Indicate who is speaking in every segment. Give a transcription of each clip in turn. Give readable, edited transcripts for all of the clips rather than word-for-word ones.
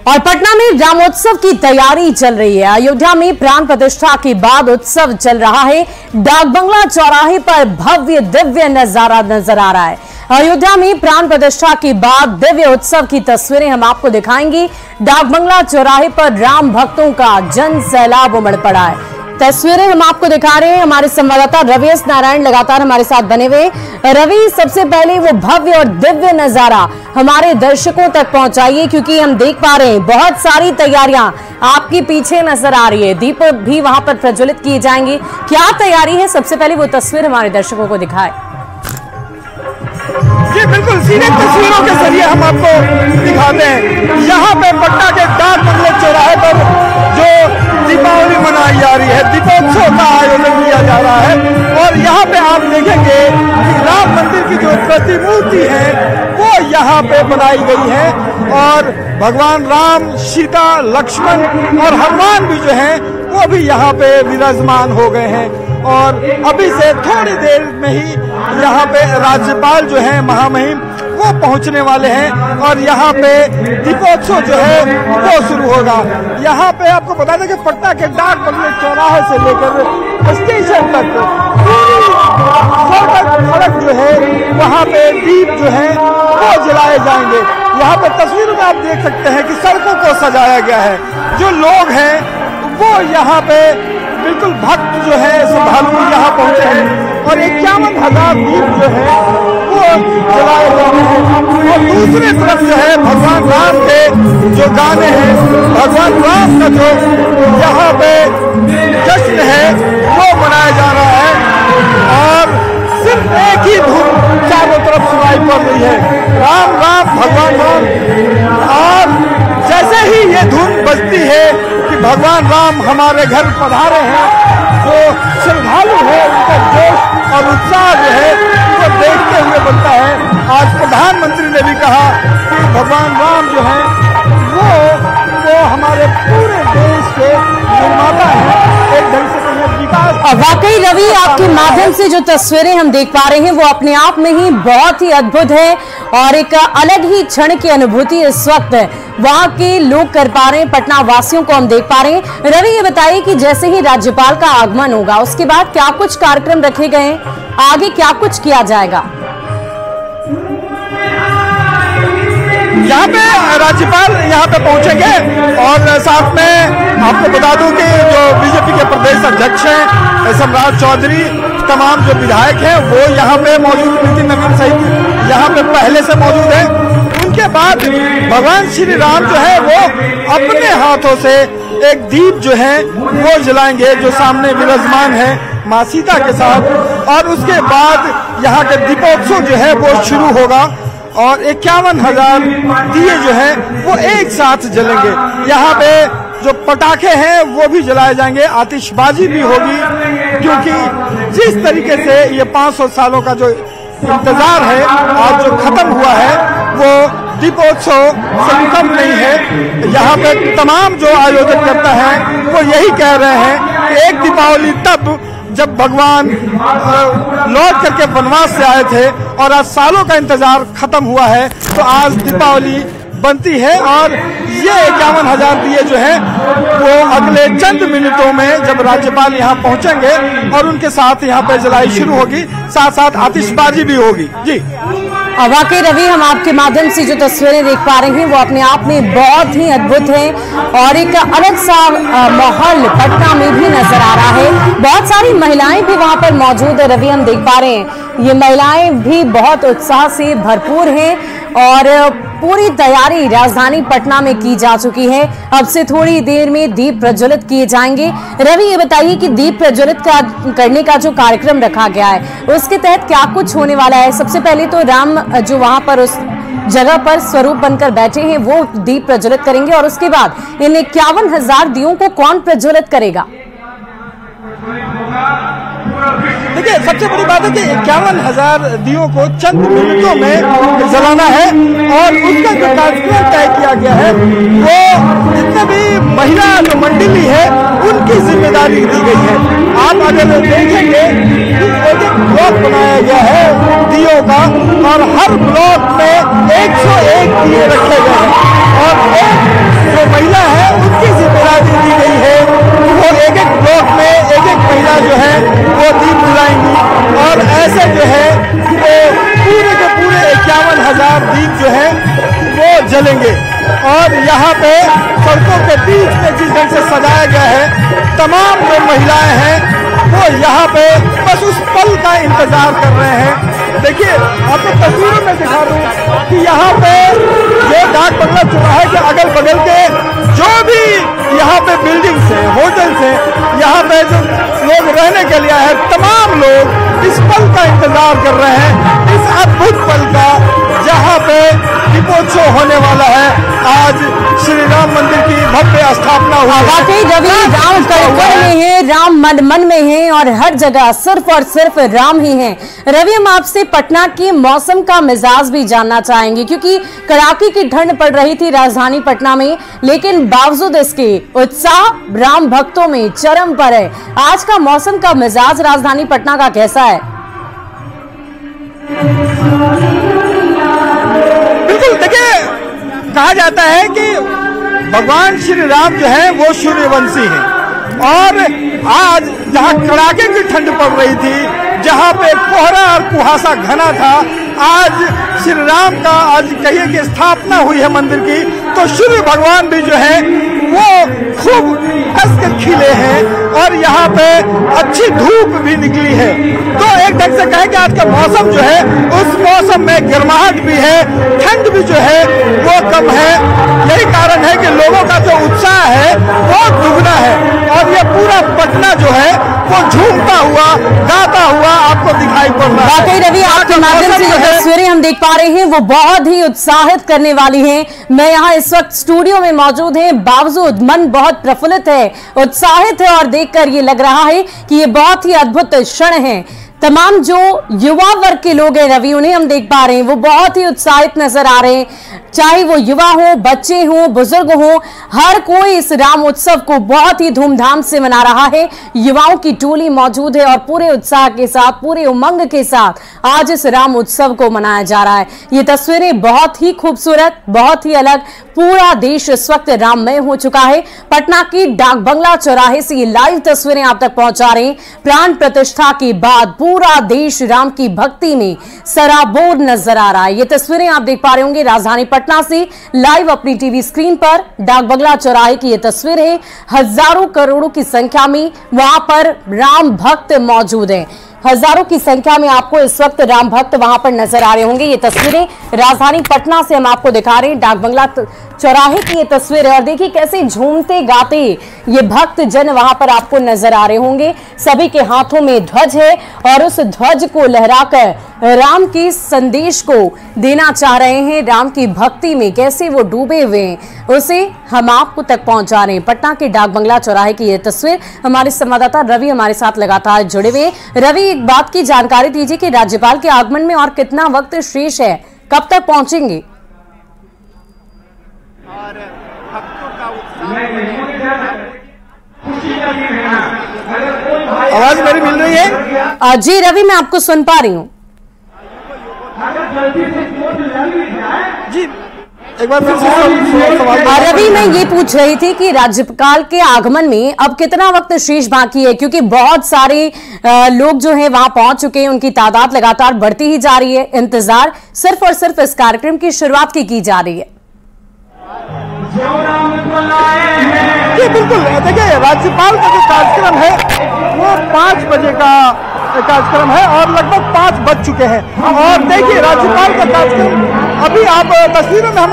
Speaker 1: और पटना में रामोत्सव की तैयारी चल रही है। अयोध्या में प्राण प्रतिष्ठा के बाद उत्सव चल रहा है। डाकबंगला चौराहे पर भव्य दिव्य नजारा नजर आ रहा है। अयोध्या में प्राण प्रतिष्ठा के बाद दिव्य उत्सव की तस्वीरें हम आपको दिखाएंगे। डाकबंगला चौराहे पर राम भक्तों का जन सैलाब उमड़ पड़ा है। तस्वीरें हम आपको दिखा रहे हैं। हमारे संवाददाता रवि एस नारायण लगातार हमारे साथ बने हुए। रवि, सबसे पहले वो भव्य और दिव्य नजारा हमारे दर्शकों तक पहुंचाइए, क्योंकि हम देख पा रहे हैं बहुत सारी तैयारियां आपके पीछे नजर आ रही है। दीप भी वहां पर प्रज्वलित किए जाएंगे। क्या तैयारी है, सबसे पहले वो तस्वीर हमारे दर्शकों को दिखाए।
Speaker 2: जी बिल्कुल, सीधे तस्वीरों के जरिए हम आपको दिखाते हैं। यहाँ पे पटना के डाकबंगले चौराहे पर जो दीपावली मनाई जा रही है, दीपोत्सव का आयोजन किया जा रहा है। और यहाँ पे आप देखेंगे कि राम मंदिर की जो प्रतिमूर्ति है वो यहाँ पे बनाई गई है और भगवान राम, सीता, लक्ष्मण और हनुमान भी जो है वो भी यहाँ पे विराजमान हो गए हैं। और अभी से थोड़ी देर में ही यहाँ पे राज्यपाल जो है महामहिम वो पहुँचने वाले हैं और यहाँ पे दीपोत्सव जो है वो शुरू होगा। यहाँ पे आपको बता दें कि पटना के डाकबंगले चौराहे से लेकर स्टेशन तक सड़क जो है वहाँ पे दीप जो है वो जलाए जाएंगे। यहाँ पे तस्वीरों में आप देख सकते हैं कि सड़कों को सजाया गया है। जो लोग हैं वो यहाँ पे बिल्कुल भक्त जो है श्रद्धालु यहाँ पहुंचे हैं और 51,000 दीप जो है वो जलाए जा रहे हैं। और दूसरी तरफ जो है भगवान राम के जो गाने हैं, भगवान राम का जो यहाँ पे जश्न है वो मनाया जा रहा है और सिर्फ एक ही धुन चारों तरफ सुनाई पड़ रही है, राम राम भगवान राम। और जैसे ही ये धुन बजती है कि भगवान राम हमारे घर पधारे हैं, जो श्रद्धालु है उनका जोश और उत्साह जो है वो देखते हुए बनता है। आज प्रधानमंत्री ने भी कहा कि भगवान राम जो है वो हमारे पूरे देश के निर्माता है, एक ढंग से विकास।
Speaker 1: वाकई रवि, आपके माध्यम से जो तस्वीरें हम देख पा रहे हैं वो अपने आप में ही बहुत ही अद्भुत है और एक अलग ही क्षण की अनुभूति इस वक्त वहां के लोग कर पा रहे हैं, पटना वासियों को हम देख पा रहे हैं। रवि, ये बताइए कि जैसे ही राज्यपाल का आगमन होगा उसके बाद क्या कुछ कार्यक्रम रखे गए, आगे क्या कुछ किया जाएगा?
Speaker 2: यहाँ पे राज्यपाल यहाँ पे पहुंचेंगे और साथ में आपको बता दूं कि जो बीजेपी के प्रदेश अध्यक्ष हैं सम्राट चौधरी, तमाम जो विधायक हैं वो यहाँ पे मौजूद, नितिन नवीन सहित यहाँ पे पहले से मौजूद है। उनके बाद भगवान श्री राम जो है वो अपने हाथों से एक दीप जो है वो जलाएंगे, जो सामने विराजमान है माँ सीता के साथ। और उसके बाद यहाँ के दीपोत्सव जो है वो शुरू होगा और 51,000 दिए जो है वो एक साथ जलेंगे। यहाँ पे जो पटाखे हैं वो भी जलाए जाएंगे, आतिशबाजी भी होगी, क्योंकि जिस तरीके से ये 500 सालों का जो इंतजार है आज जो खत्म हुआ है वो दीपोत्सव से कम नहीं है। यहाँ पे तमाम जो आयोजन करता है वो यही कह रहे हैं कि एक दीपावली तब जब भगवान लौट करके वनवास से आए थे और आज सालों का इंतजार खत्म हुआ है, तो आज दीपावली बनती है। और ये 51,000 दिए जो है वो अगले चंद मिनटों में जब राज्यपाल यहाँ पहुँचेंगे और उनके साथ यहाँ पे जलाई शुरू होगी, साथ साथ आतिशबाजी भी होगी। जी
Speaker 1: वाकई रवि, हम आपके माध्यम से जो तस्वीरें देख पा रहे हैं वो अपने आप में बहुत ही अद्भुत है और एक अलग सा माहौल पटना में भी नजर आ रहा है। बहुत सारी महिलाएं भी वहां पर मौजूद है रवि, हम देख पा रहे हैं ये महिलाएं भी बहुत उत्साह से भरपूर हैं और पूरी तैयारी राजधानी पटना में की जा चुकी है। अब से थोड़ी देर में दीप प्रज्वलित किए जाएंगे। रवि, ये बताइए कि दीप प्रज्वलित करने का जो कार्यक्रम रखा गया है उसके तहत क्या कुछ होने वाला है? सबसे पहले तो राम जो वहां पर उस जगह पर स्वरूप बनकर बैठे हैं वो दीप प्रज्वलित करेंगे और उसके बाद इन 51,000 दियों को कौन प्रज्वलित करेगा?
Speaker 2: देखिए, सबसे बड़ी बात है कि 51,000 दियों को चंद मिनटों में जलाना है और उसका जो कार्यक्रम तय किया गया है वो जितने भी महिला जो मंडली है उनकी जिम्मेदारी दी गई है। आप अगर देखेंगे एक ब्लॉक बनाया गया है दियों का और हर ब्लॉक में 101 दिए रखे गए हैं और एक जो और यहाँ पे सड़कों के बीच में जिस ढंग से सजाया गया है, तमाम जो महिलाएं हैं वो यहाँ पे बस उस पल का इंतजार कर रहे हैं। देखिए आपको तस्वीरों में दिखा दूं कि यहाँ पे ये डाक बंगला चौराहे के अगल बगल के जो भी यहाँ पे बिल्डिंग्स है, होटल्स है, यहाँ पे जो लोग रहने के लिए आए हैं, तमाम लोग इस पल का इंतजार कर रहे हैं, इस अद्भुत पल का जहाँ पे दीपोत्सव होने वाला है। आज श्री राम मंदिर की भव्य स्थापना हुई।
Speaker 1: वाकई रवि, राम कण में है, राम मन मन में है और हर जगह सिर्फ और सिर्फ राम ही है। रवि, हम आपसे पटना के मौसम का मिजाज भी जानना चाहेंगे, क्योंकि कड़ाके की ठंड पड़ रही थी राजधानी पटना में, लेकिन बावजूद इसके उत्साह राम भक्तों में चरम पर है। आज का मौसम का मिजाज राजधानी पटना का कैसा है?
Speaker 2: बिल्कुल, देखिए कहा जाता है कि भगवान श्री राम जो है वो सूर्यवंशी हैं और आज जहाँ कड़ाके की ठंड पड़ रही थी, जहाँ पे कोहरा और कुहासा घना था, आज श्री राम का आज कहिए कि स्थापना हुई है मंदिर की, तो सूर्य भगवान भी जो है वो खूब हंस के खिले हैं और यहाँ पे अच्छी धूप भी निकली है। तो एक ढंग से कहें कि आज का मौसम जो है उस मौसम में गर्माहट भी है, ठंड भी जो है वो कम है। यही कारण है कि लोगों का जो उत्साह है वो दुगना है और ये पूरा पटना जो है वो झूमता हुआ, गाता हुआ आपको दिखाई पड़ रहा है।
Speaker 1: वाकई रवि, आपके माध्यम से जो तस्वीरें हम देख पा रहे हैं वो बहुत ही उत्साहित करने वाली हैं। मैं यहाँ इस वक्त स्टूडियो में मौजूद हैं, बावजूद मन बहुत प्रफुल्लित है, उत्साहित है और देखकर ये लग रहा है कि ये बहुत ही अद्भुत क्षण है। तमाम जो युवा वर्ग के लोग हैं रवि, उन्हें हम देख पा रहे हैं, वो बहुत ही उत्साहित नजर आ रहे हैं, चाहे वो युवा हो, बच्चे हो, बुजुर्ग हो, हर कोई इस राम उत्सव को बहुत ही धूमधाम से मना रहा है। युवाओं की टोली मौजूद है और पूरे उत्साह के साथ, पूरे उमंग के साथ आज इस राम उत्सव को मनाया जा रहा है। ये तस्वीरें बहुत ही खूबसूरत, बहुत ही अलग, पूरा देश इस वक्त राममय हो चुका है। पटना की डाक बंगला चौराहे से ये लाइव तस्वीरें आप तक पहुंचा रहे हैं। प्राण प्रतिष्ठा के बाद पूरा देश राम की भक्ति में सराबोर नजर आ रहा है। ये तस्वीरें आप देख पा रहे होंगे राजधानी पटना से लाइव अपनी टीवी स्क्रीन पर। डाक बंगला चौराहे की ये तस्वीरें, हजारों करोड़ों की संख्या में वहां पर राम भक्त मौजूद हैं। हजारों की संख्या में आपको इस वक्त राम भक्त वहां पर नजर आ रहे होंगे। ये तस्वीरें राजधानी पटना से हम आपको दिखा रहे हैं, डाक बंगला चौराहे की ये तस्वीर है और देखिए कैसे झूमते गाते ये भक्त जन वहां पर आपको नजर आ रहे होंगे। सभी के हाथों में ध्वज है और उस ध्वज को लहराकर राम के संदेश को देना चाह रहे हैं। राम की भक्ति में कैसे वो डूबे हुए हैं, उसे हम आपको तक पहुंचा रहे हैं। पटना के डाक बंगला चौराहे की ये तस्वीर, हमारे संवाददाता रवि हमारे साथ लगातार जुड़े हुए। रवि, एक बात की जानकारी दीजिए कि राज्यपाल के आगमन में और कितना वक्त शेष है, कब तक पहुंचेंगे?
Speaker 2: और भक्तों का आवाज मेरी मिल रही है?
Speaker 1: जी रवि, मैं आपको सुन पा रही हूँ।
Speaker 2: जी एक बार फिर से सवाल।
Speaker 1: रवि, मैं ये पूछ रही थी कि राज्यपाल के आगमन में अब कितना वक्त शेष बाकी है, क्योंकि बहुत सारे लोग जो हैं वहां पहुंच चुके हैं, उनकी तादाद लगातार बढ़ती ही जा रही है। इंतजार सिर्फ और सिर्फ इस कार्यक्रम की शुरुआत की जा रही है।
Speaker 2: जी बिल्कुल, देखिए राज्यपाल का जो कार्यक्रम है वो 5 बजे का कार्यक्रम है और लगभग 5 बज चुके हैं और देखिए राज्यपाल का कार्यक्रम अभी आप तस्वीरों में हम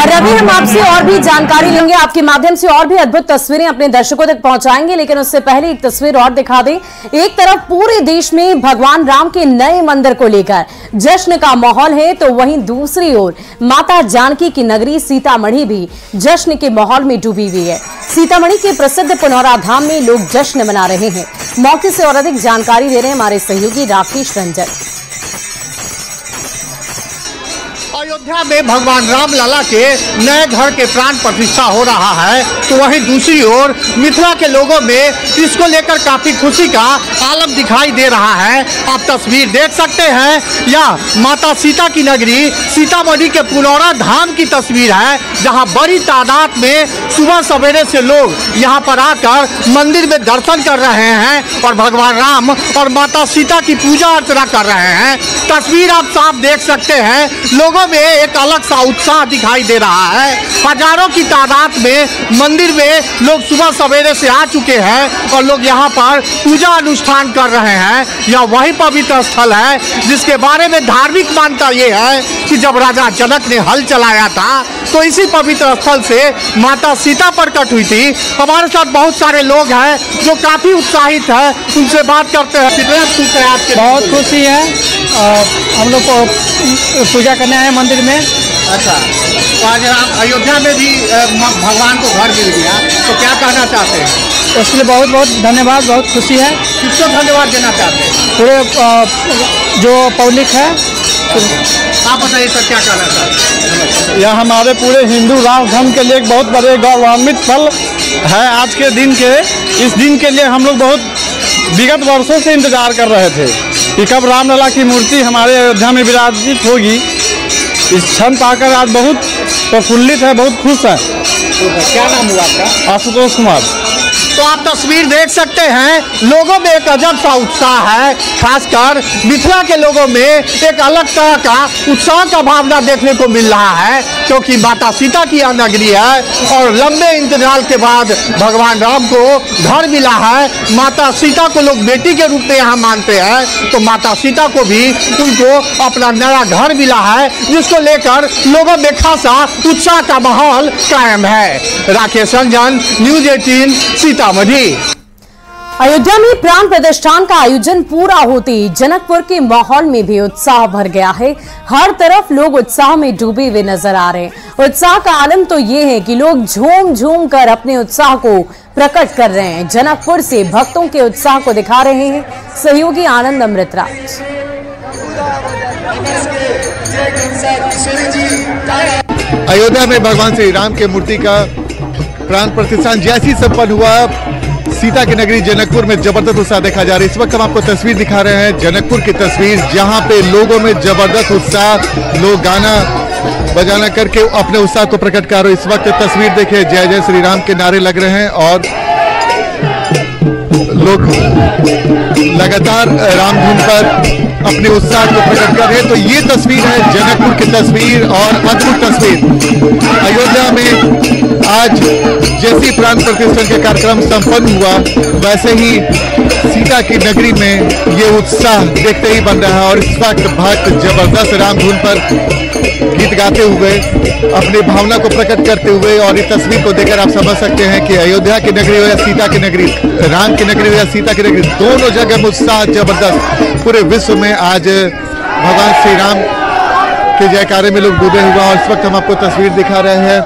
Speaker 1: रवि, हम आपसे और भी जानकारी लेंगे, आपके माध्यम से और भी अद्भुत तस्वीरें अपने दर्शकों तक पहुंचाएंगे, लेकिन उससे पहले एक तस्वीर और दिखा दें। एक तरफ पूरे देश में भगवान राम के नए मंदिर को लेकर जश्न का माहौल है, तो वहीं दूसरी ओर माता जानकी की नगरी सीतामढ़ी भी जश्न के माहौल में डूबी हुई है। सीतामढ़ी के प्रसिद्ध पुनौरा धाम में लोग जश्न मना रहे हैं। मौके से और अधिक जानकारी दे रहे हैं हमारे सहयोगी राकेश रंजन।
Speaker 3: अयोध्या में भगवान राम लला के नए घर के प्राण प्रतिष्ठा हो रहा है, तो वहीं दूसरी ओर मिथिला के लोगों में इसको लेकर काफी खुशी का आलम दिखाई दे रहा है। आप तस्वीर देख सकते हैं, यह माता सीता की नगरी सीतामढ़ी के पुनौरा धाम की तस्वीर है, जहां बड़ी तादाद में सुबह सवेरे से लोग यहां पर आकर मंदिर में दर्शन कर रहे हैं और भगवान राम और माता सीता की पूजा अर्चना कर रहे हैं। तस्वीर आप साफ देख सकते हैं, लोगों में एक अलग सा उत्साह दिखाई दे रहा है। हजारों की तादाद में मंदिर में लोग सुबह सवेरे से आ चुके हैं और लोग यहाँ पर पूजा अनुष्ठान कर रहे हैं। यह वही पवित्र स्थल है जिसके बारे में धार्मिक मान्यता ये है कि जब राजा जनक ने हल चलाया था तो इसी पवित्र स्थल से माता सीता प्रकट हुई थी। हमारे साथ बहुत सारे लोग हैं जो काफी उत्साहित है, उनसे बात करते हैं। कितना खुश है आपके?
Speaker 4: बहुत खुशी है। हम लोग को पूजा करने आए मंदिर में।
Speaker 3: अच्छा, तो आज आप अयोध्या में भी भगवान को घर मिल गया, तो क्या कहना चाहते हैं?
Speaker 4: उसके लिए बहुत बहुत धन्यवाद, बहुत खुशी है।
Speaker 3: किसको धन्यवाद देना चाहते हैं?
Speaker 4: पूरे जो पब्लिक है।
Speaker 3: आप बताइए सर, क्या कहना चाहते हैं?
Speaker 2: यह हमारे पूरे हिंदू राष्ट्र धर्म के लिए एक बहुत बड़े गौरवान्वित पल है। आज के दिन के इस दिन के लिए हम लोग बहुत विगत वर्षों से इंतजार कर रहे थे कि कब रामलला की मूर्ति हमारे अयोध्या में विराजित होगी। इस क्षण पाकर आज बहुत प्रफुल्लित है, बहुत खुश है।
Speaker 3: क्या नाम हुआ आपका?
Speaker 2: आशुतोष कुमार।
Speaker 3: तो आप तस्वीर देख सकते हैं, लोगों में एक अजब सा उत्साह है। खासकर मिथिला के लोगों में एक अलग तरह का उत्साह का भावना देखने को मिल रहा है, क्योंकि माता सीता की यह नगरी है और लंबे इंतजार के बाद भगवान राम को घर मिला है। माता सीता को लोग बेटी के रूप में यहाँ मानते हैं, तो माता सीता को भी उनको अपना नया घर मिला है, जिसको लेकर लोगों में खासा उत्साह का माहौल कायम है। राकेश रंजन, न्यूज़ 18 सीतामढ़ी।
Speaker 1: अयोध्या में प्राण प्रतिष्ठान का आयोजन पूरा होते ही जनकपुर के माहौल में भी उत्साह भर गया है। हर तरफ लोग उत्साह में डूबे हुए नजर आ रहे हैं। उत्साह का आलम तो ये है कि लोग झूम झूम कर अपने उत्साह को प्रकट कर रहे हैं। जनकपुर से भक्तों के उत्साह को दिखा रहे हैं सहयोगी आनंद अमृतराज।
Speaker 5: अयोध्या में भगवान श्री राम के मूर्ति का प्राण प्रतिष्ठान जैसी संपन्न हुआ, सीता की नगरी जनकपुर में जबरदस्त उत्साह देखा जा रहा है। इस वक्त हम आपको तस्वीर दिखा रहे हैं, जनकपुर की तस्वीर, जहां पे लोगों में जबरदस्त उत्साह, लोग गाना बजाना करके अपने उत्साह को प्रकट कर रहे हैं। इस वक्त तस्वीर देखिए, जय जय श्री राम के नारे लग रहे हैं और लोग लगातार रामधुन पर अपने उत्साह को प्रकट कर रहे हैं। तो ये तस्वीर है जनकपुर की तस्वीर और अद्भुत तस्वीर। अयोध्या में आज जैसी प्राण प्रतिष्ठान के कार्यक्रम संपन्न हुआ, वैसे ही सीता की नगरी में ये उत्साह देखते ही बन रहा है और इस वक्त भक्त जबरदस्त रामधुन पर गीत गाते हुए अपनी भावना को प्रकट करते हुए, और इस तस्वीर को देखकर आप समझ सकते हैं कि अयोध्या की नगरी हो या सीता की नगरी, राम की नगरी हो या सीता की नगरी, दोनों जगह में उत्साह जबरदस्त। पूरे विश्व में आज भगवान श्री राम के जयकारे में लोग डूबे हुए। और इस वक्त हम आपको तस्वीर दिखा रहे हैं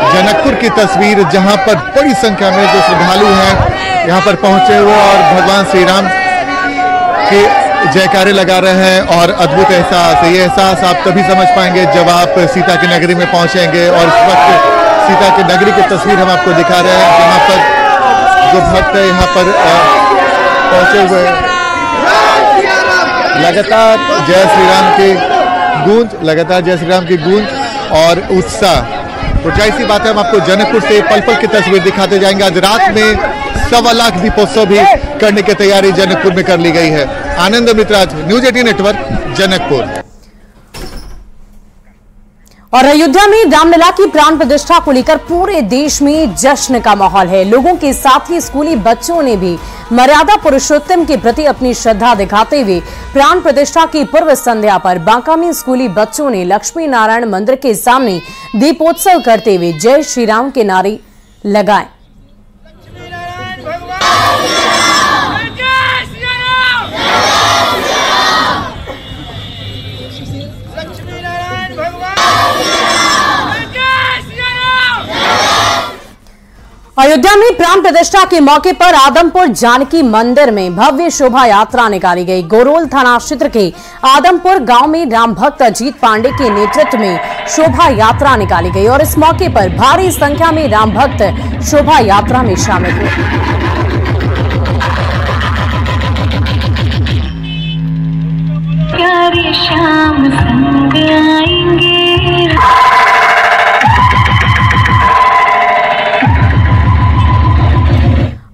Speaker 5: जनकपुर की तस्वीर, जहां पर बड़ी संख्या में जो श्रद्धालु हैं यहाँ पर पहुंचे हुए और भगवान श्री राम के जयकारे लगा रहे हैं। और अद्भुत एहसास, ये एहसास आप तभी समझ पाएंगे जब आप सीता की नगरी में पहुंचेंगे। और इस वक्त सीता की नगरी की तस्वीर हम आपको दिखा रहे हैं, जहाँ पर जो भक्त है यहाँ पर पहुंचे हुए लगातार जय श्री राम की गूंज, लगातार जय श्री राम की गूंज और उत्साह। तो जाहिर सी बात है, हम आपको जनकपुर से पल पल की तस्वीर दिखाते जाएंगे। आज रात में 1.25 लाख दीपोत्सव भी करने की तैयारी जनकपुर में कर ली गई है। आनंद अमृतराज, न्यूज़ 18 नेटवर्क, जनकपुर।
Speaker 1: और अयोध्या में रामलला की प्राण प्रतिष्ठा को लेकर पूरे देश में जश्न का माहौल है। लोगों के साथ ही स्कूली बच्चों ने भी मर्यादा पुरुषोत्तम के प्रति अपनी श्रद्धा दिखाते हुए प्राण प्रतिष्ठा की पूर्व संध्या पर बांका में स्कूली बच्चों ने लक्ष्मी नारायण मंदिर के सामने दीपोत्सव करते हुए जय श्री राम के नारे लगाए। अयोध्या में प्राण प्रतिष्ठा के मौके पर आदमपुर जानकी मंदिर में भव्य शोभा यात्रा निकाली गई। गोरोल थाना क्षेत्र के आदमपुर गांव में राम भक्त अजीत पांडे के नेतृत्व में शोभा यात्रा निकाली गई और इस मौके पर भारी संख्या में राम भक्त शोभा यात्रा में शामिल हुए।
Speaker 6: प्यारे शाम संग आएंगे।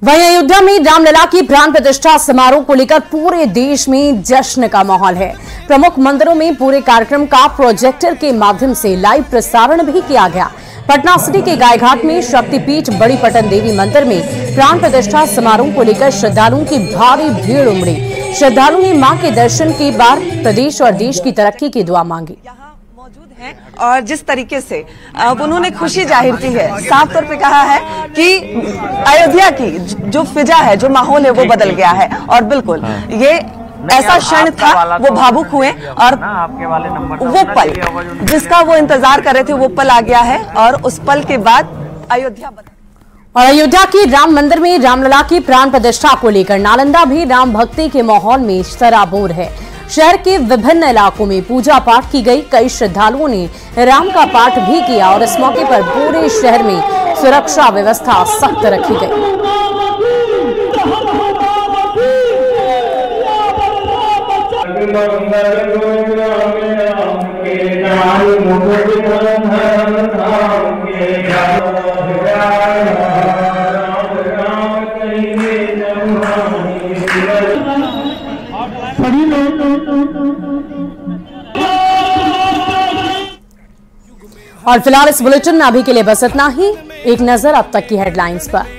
Speaker 1: वहीं अयोध्या में रामलला की प्राण प्रतिष्ठा समारोह को लेकर पूरे देश में जश्न का माहौल है। प्रमुख मंदिरों में पूरे कार्यक्रम का प्रोजेक्टर के माध्यम से लाइव प्रसारण भी किया गया। पटना सिटी के गायघाट में शक्तिपीठ बड़ी पटन देवी मंदिर में प्राण प्रतिष्ठा समारोह को लेकर श्रद्धालुओं की भारी भीड़ उमड़ी। श्रद्धालुओं ने मां के दर्शन के बाद प्रदेश और देश की तरक्की की दुआ मांगी।
Speaker 7: और जिस तरीके से उन्होंने खुशी जाहिर की है, साफ तौर पे कहा है कि अयोध्या की जो फिजा है, जो माहौल है, वो बदल गया है। और बिल्कुल ये ऐसा क्षण था, वो भावुक हुए और वो पल जिसका वो इंतजार कर रहे थे, वो पल आ गया है। और उस पल के बाद
Speaker 1: अयोध्या की राम मंदिर में रामलला की प्राण प्रतिष्ठा को लेकर नालंदा भी राम भक्ति के माहौल में सराबोर है। शहर के विभिन्न इलाकों में पूजा पाठ की गई। कई श्रद्धालुओं ने राम का पाठ भी किया और इस मौके पर पूरे शहर में सुरक्षा व्यवस्था सख्त रखी गई। और फिलहाल इस बुलेटिन में अभी के लिए बस इतना ही। एक नजर अब तक की हेडलाइंस पर।